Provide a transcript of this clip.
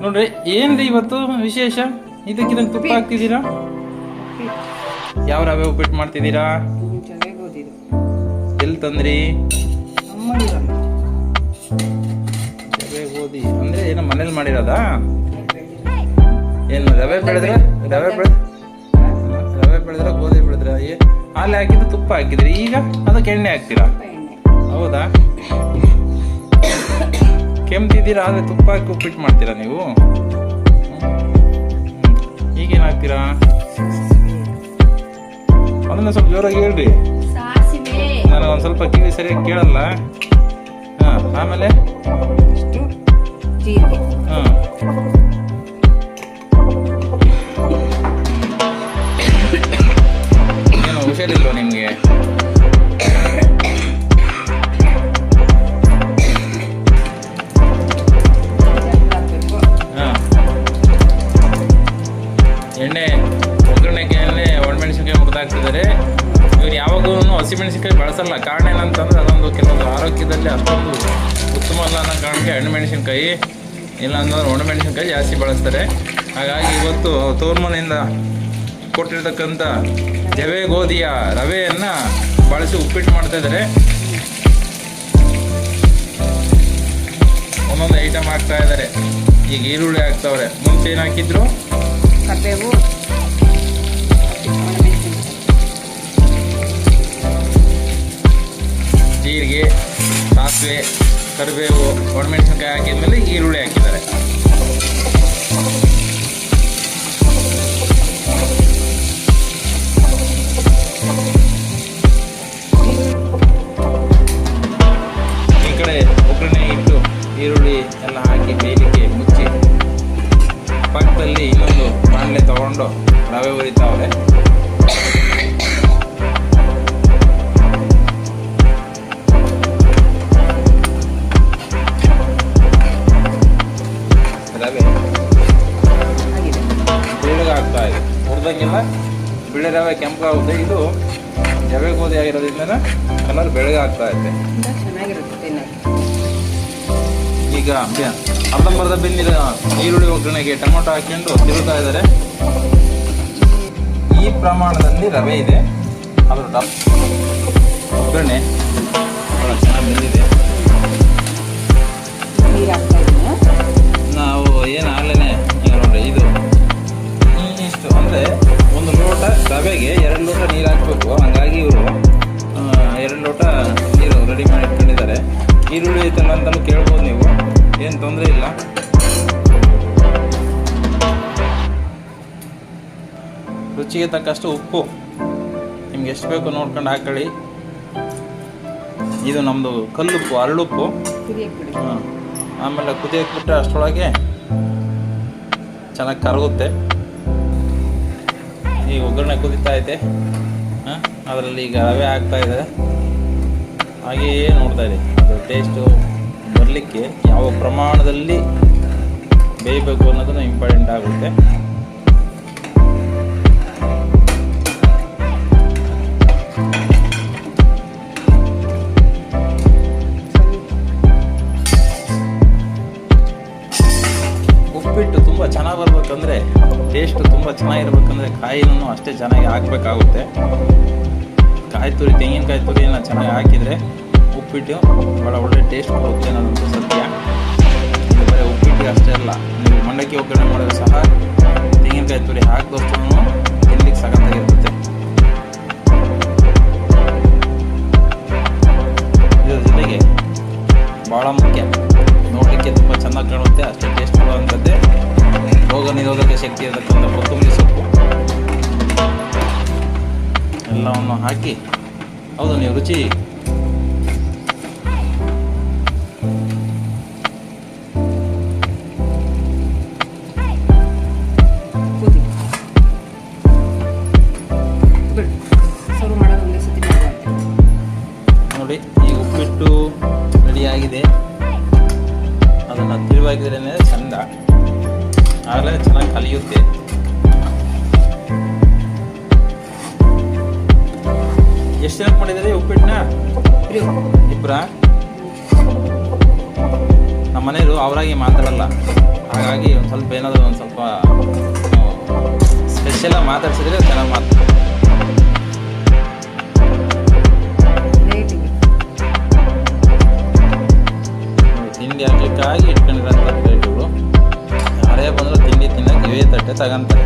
ನೋಡ್ರಿ ಏನ್ರಿ ಇವತ್ತು ವಿಶೇಷ? ಇದಕ್ಕಿದಂಗೆ ತುಪ್ಪ ಹಾಕ್ತಿದ್ದೀರಾ? ಯಾವ ರವೆ ಉಪ್ಪಿಟ್ಟು ಮಾಡ್ತಿದ್ದೀರಾ? ಎಲ್ಲಿ ತಂದ್ರಿ? ರವೆ ಗೋಧಿ ಅಂದ್ರೆ ಏನೋ ಮನೇಲಿ ಮಾಡಿರೋದಾ? ಏನು ರವೆ ಬೆಳೆದ್ರ ಗೋಧಿ ಬೆಳೆದ್ರ? ಹಾಲು ಹಾಕಿದ್ದು ತುಪ್ಪ ಹಾಕಿದ್ರಿ, ಈಗ ಅದಕ್ಕೆ ಎಣ್ಣೆ ಹಾಕ್ತೀರಾ? ಹೌದಾ? ಕೆಮ್ತಿದ್ದೀರಾ ಆದ್ರೆ ತುಪ್ಪ ಹಾಕಿ ಉಪ್ಪಿಟ್ಟು ಮಾಡ್ತೀರಾ ನೀವು? ಈಗೇನು ಹಾಕ್ತೀರಾ? ಅದನ್ನ ಸ್ವಲ್ಪ ಜೋರಾಗಿ ಹೇಳ್ರಿ, ನಾನು ಒಂದು ಸ್ವಲ್ಪ ಕಿವಿ ಸರಿಯಾಗಿ ಕೇಳಲ್ಲ. ಆಮೇಲೆ ಏನು ಹುಷಾರಿಲ್ವ ನಿಮ್ಗೆ? ಎಣ್ಣೆ ಒಗ್ಗರಣೆಗೆ ಎಣ್ಣೆ ಒಣಮೆಣಸಿನ್ಕಾಯಿ ಮುರಿದಾಕ್ತಿದ್ದಾರೆ. ಇವ್ರು ಯಾವಾಗೂ ಹಸಿಮೆಣಸಿನ್ಕಾಯಿ ಬಳಸಲ್ಲ. ಕಾರಣ ಏನಂತಂದ್ರೆ ಅದೊಂದು ಕೆಲವೊಂದು ಆರೋಗ್ಯದಲ್ಲಿ ಅಷ್ಟೊಂದು ಉತ್ತಮ ಅಲ್ಲ ಅನ್ನೋ ಕಾರಣಕ್ಕೆ ಹಣ್ಣುಮೆಣಸಿನ್ಕಾಯಿ ಇಲ್ಲ ಅಂತಂದ್ರೆ ಒಣಮೆಣಸಿನ್ಕಾಯಿ ಜಾಸ್ತಿ ಬಳಸ್ತಾರೆ. ಹಾಗಾಗಿ ಇವತ್ತು ತೋರ್ಮನೆಯಿಂದ ಕೊಟ್ಟಿರ್ತಕ್ಕಂಥ ಜವೆ ಗೋಧಿಯ ರವೆಯನ್ನು ಬಳಸಿ ಉಪ್ಪಿಟ್ಟು ಮಾಡ್ತಾ ಇದ್ದಾರೆ. ಒಂದೊಂದು ಐಟಮ್ ಹಾಕ್ತಾ ಇದ್ದಾರೆ. ಈಗ ಈರುಳ್ಳಿ ಹಾಕ್ತಾವ್ರೆ. ಮುಂಚೆ ಏನು ಹಾಕಿದ್ರು? ಕರಿಬೇವು, ಜೀರಿಗೆ, ಸಾಸಿವೆ, ಕರಿಬೇವು, ಒಣಮೆಣಸಿನ್ಕಾಯಿ ಹಾಕಿದ್ಮೇಲೆ ಈರುಳ್ಳಿ ಹಾಕಿದ್ದಾರೆ. ಈ ಕಡೆ ಒಗ್ಗರಣೆ ಇಟ್ಟು ಈರುಳ್ಳಿ ಎಲ್ಲ ಹಾಕಿ ಬೇಯಲಿಕ್ಕೆ ಮುಚ್ಚಿ ಪಕ್ಕದಲ್ಲಿ ಇನ್ನೊಂದು ಬಾಣಲೆ ತಗೊಂಡು ರವೆ ಹುರಿತಾವ್ರೆ. ರವೆ ಬೆಳ್ಳಗಾಗ್ತಾ ಇದೆ, ಹುರಿದಂಗೆಲ್ಲ ಬಿಳಿ ರವೆ ಕೆಂಪಾಗುತ್ತೆ. ಇದು ಜವೆ ಗೋಧಿ ಆಗಿರೋದ್ರಿಂದ ಕಲರ್ ಬೆಳ್ಳಗಾಗ್ತಾ ಇದೆ. ಈಗ ಅರ್ಧಂಬರ್ಧ ಬೆಂದಿದ ಈರುಳ್ಳಿ ಒಗ್ಗರಣೆಗೆ ಟೊಮೊಟೊ ಹಾಕೊಂಡು ತಿರುಗ್ತಾ ಇದ್ದಾರೆ. ಈ ಪ್ರಮಾಣದಲ್ಲಿ ರವೆ ಇದೆ. ಅದರ ಒಗ್ಗರಣೆ ಬಹಳ ಚೆನ್ನಾಗಿ ಬೆಂದಿದೆ. ನಾವು ಏನು ಆಗಲೇ ಈಗ ನೋಡ್ರಿ, ಇದು ಇಷ್ಟು ಅಂದರೆ 1 ಲೋಟ ರವೆಗೆ 2 ಲೋಟ ನೀರು ಹಾಕಬೇಕು. ಹಾಗಾಗಿ ಇವರು 2 ಲೋಟ ನೀರು ರೆಡಿ ಮಾಡಿ ಇಟ್ಕೊಂಡಿದ್ದಾರೆ. ಈರುಳ್ಳಿ ಐತಲ್ಲ ಅಂತಲೂ ಕೇಳ್ಬೋದು ನೀವು, ಏನು ತೊಂದರೆ ಇಲ್ಲ. ರುಚಿಗೆ ತಕ್ಕಷ್ಟು ಉಪ್ಪು ನಿಮ್ಗೆ ಎಷ್ಟು ಬೇಕು ನೋಡ್ಕೊಂಡು ಹಾಕೊಳ್ಳಿ. ಇದು ನಮ್ಮದು ಕಲ್ಲುಪ್ಪು, ಹರಳುಪ್ಪು. ಆಮೇಲೆ ಕುದಿಯಕ್ಕೆ ಬಿಟ್ಟರೆ ಅಷ್ಟರೊಳಗೆ ಚೆನ್ನಾಗಿ ಕರಗುತ್ತೆ. ಈಗ ಒಗ್ಗರಣೆ ಕುದೀತಾ ಐತೆ. ಅದರಲ್ಲಿ ಈಗ ರವೆ ಹಾಕ್ತಾ ಇದೆ. ಹಾಗೆಯೇ ನೋಡ್ತಾ ಇದೆ. ಅದು ಟೇಸ್ಟು ಬರಲಿಕ್ಕೆ ಯಾವ ಪ್ರಮಾಣದಲ್ಲಿ ಬೇಯಬೇಕು ಅನ್ನೋದನ್ನು ಇಂಪಾರ್ಟೆಂಟ್ ಆಗುತ್ತೆ. ಉಪ್ಪಿಟ್ಟು ತುಂಬ ಚೆನ್ನಾಗಿ ಬರ್ಬೇಕಂದ್ರೆ, ಟೇಸ್ಟ್ ತುಂಬ ಚೆನ್ನಾಗಿರ್ಬೇಕಂದ್ರೆ ಕಾಯಿನೂ ಅಷ್ಟೇ ಚೆನ್ನಾಗಿ ಹಾಕಬೇಕಾಗುತ್ತೆ. ಕಾಯಿ ತುರಿ, ತೆಂಗಿನಕಾಯಿ ತುರಿಯನ್ನು ಚೆನ್ನಾಗಿ ಹಾಕಿದರೆ ಉಪ್ಪಿಟ್ಟು ಭಾಳ ಒಳ್ಳೆ ಟೇಸ್ಟ್ ಬರುತ್ತೆ ಅನ್ನೋದಂತೂ ಸತ್ಯ. ಇದು ಬರೀ ಉಪ್ಪಿಟ್ಟಿಗೆ ಅಷ್ಟೇ ಅಲ್ಲ, ನೀವು ಮಂಡಕ್ಕಿ ಒಗ್ಗರಣೆ ಮಾಡಿದ್ರೆ ಸಹ ತೆಂಗಿನಕಾಯಿ ತುರಿ ಹಾಕಿದಷ್ಟು ತಿನ್ಲಿಕ್ಕೆ ಸಖತ್ತಾಗಿರುತ್ತೆ. ಇದರ ಜೊತೆಗೆ ಭಾಳ ಮುಖ್ಯ, ನೋಡಲಿಕ್ಕೆ ತುಂಬ ಚೆನ್ನಾಗಿ ಕಾಣುತ್ತೆ, ಅಷ್ಟೇ ಟೇಸ್ಟ್ ಕೊಡುವಂಥದ್ದೇ ರೋಗ ನಿರೋಧಕ ಶಕ್ತಿ ಇರತಕ್ಕಂಥ ಕೊತ್ತಂಬರಿ ಸೊಪ್ಪು ಎಲ್ಲವನ್ನು ಹಾಕಿ. ಹೌದು, ನೀವು ರುಚಿ ನೋಡಿ. ಈ ಉಪ್ಪಿಟ್ಟು ರೆಡಿಯಾಗಿದೆ. ಅದನ್ನು ತಿರುವಾಗಿದ್ರೆ ಚಂದ, ಆಗಲೇ ಚೆನ್ನಾಗಿ ಕಲಿಯುತ್ತೆ. ಎಷ್ಟು ಜನಕ್ಕೆ ಮಾಡಿದ್ದೀರಿ ಉಪ್ಪಿಟ್ಟನ್ನ? ಇಬ್ಬರಾ? ನಮ್ಮ ಮನೆಯವರು ಅವರಾಗಿ ಮಾತಾಡಲ್ಲ. ಹಾಗಾಗಿ ಒಂದು ಸ್ವಲ್ಪ ಏನಾದರೂ ಒಂದು ಸ್ವಲ್ಪ ಸ್ಪೆಷಲಾಗಿ ಮಾತಾಡ್ಸಿದ್ರೆ ಚೆನ್ನಾಗಿ ಮಾತಾಡ್ತಾರೆ. ತಿಂಡಿ ಹಾಕ್ಲಿಕ್ಕಾಗಿ ಇಟ್ಕೊಂಡಿರೋಂಥ ಪ್ಲೇಟ್ಗಳು. ಯಾರೇ ಬಂದರೂ ತಿಂಡಿ ತಿನ್ನೋಕೆ ಇವೇ ತಟ್ಟೆ ತಗೊಂತಾರೆ.